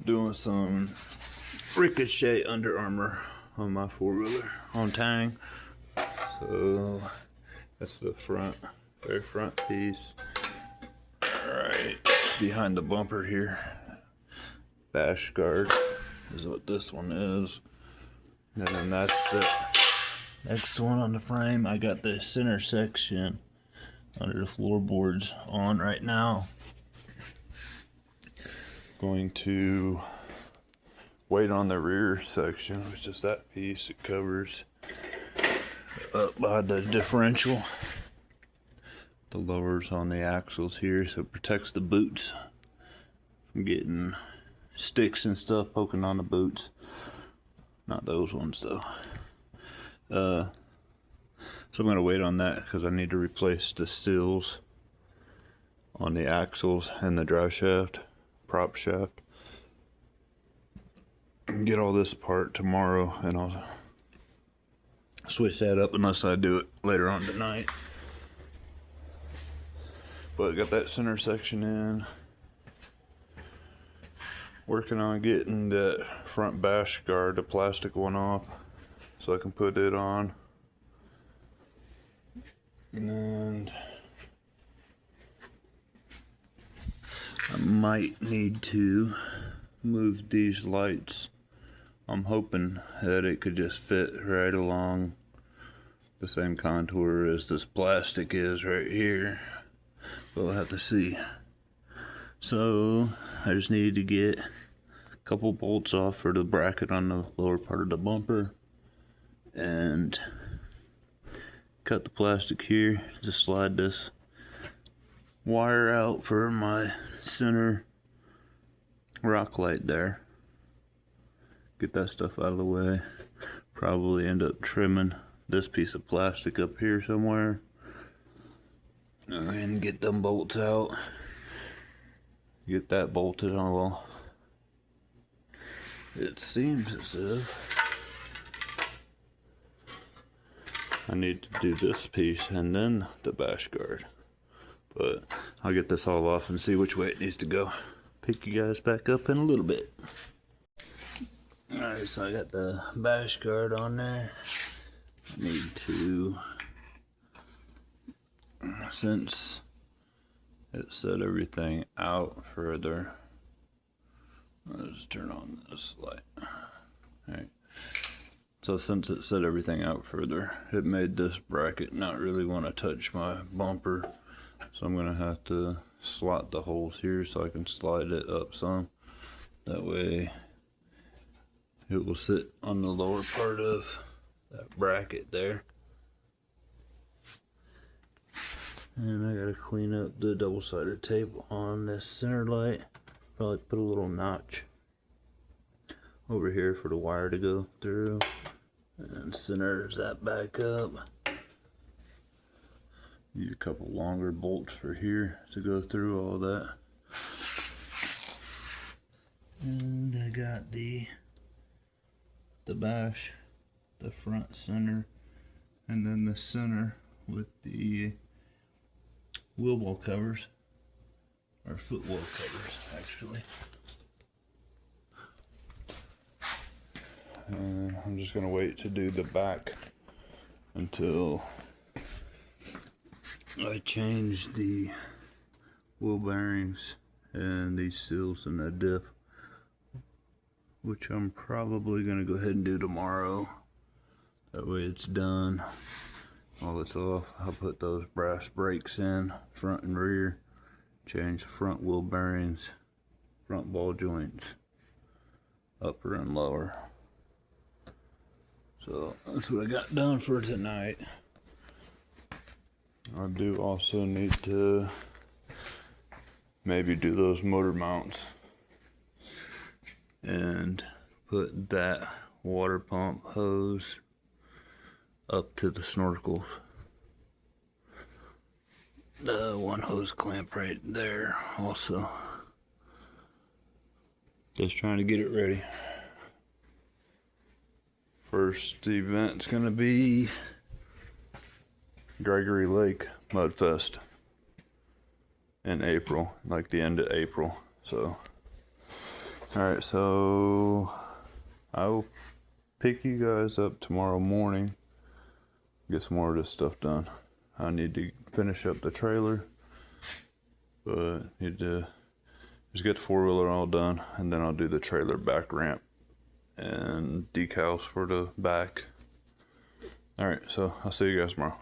Doing some Ricochet Under Armour on my four-wheeler on Tang. So that's the very front piece. Right behind the bumper here. Bash guard is what this one is. And then that's the next one on the frame. I got the center section under the floorboards on right now. Going to wait on the rear section, which is that piece. It covers up by the differential. The lowers on the axles here, so it protects the boots from getting sticks and stuff poking on the boots. Not those ones though. So I'm gonna wait on that because I need to replace the seals on the axles and the drive shaft, prop shaft. Get all this apart tomorrow and I'll switch that up unless I do it later on tonight. But got that center section in. Working on getting that front bash guard, the plastic one, off so I can put it on. And I might need to move these lights. I'm hoping that it could just fit right along the same contour as this plastic is right here. But we'll have to see. So I just needed to get a couple bolts off for the bracket on the lower part of the bumper and cut the plastic here to slide this wire out for my center rock light there. Get that stuff out of the way. Probably end up trimming this piece of plastic up here somewhere and get them bolts out. Get that bolted on. Well, it seems as if I need to do this piece and then the bash guard. But I'll get this all off and see which way it needs to go. Pick you guys back up in a little bit. Alright, so I got the bash guard on there. I need to, since it set everything out further, let's turn on this light. Alright, so since it set everything out further, it made this bracket not really want to touch my bumper. So I'm going to have to slot the holes here so I can slide it up some. That way it will sit on the lower part of that bracket there. And I gotta clean up the double-sided tape on this center light. Probably put a little notch over here for the wire to go through. And centers that back up. Need a couple longer bolts for here to go through all that. And I got the bash, the front center, and then the center with the wheel well covers, or foot well covers actually. I'm just gonna wait to do the back until I change the wheel bearings and these seals in the diff, which I'm probably going to go ahead and do tomorrow. That way it's done. While it's off, I'll put those brass brakes in, front and rear, change the front wheel bearings, front ball joints, upper and lower. So that's what I got done for tonight. I do also need to maybe do those motor mounts and put that water pump hose up to the snorkel. The one hose clamp right there also. Just trying to get it ready. First event's gonna be Gregory Lake Mudfest in April, like the end of April. So Alright, so I will pick you guys up tomorrow morning, get some more of this stuff done. I need to finish up the trailer, but need to just get the four-wheeler all done, and then I'll do the trailer back ramp and decals for the back. Alright, so I'll see you guys tomorrow.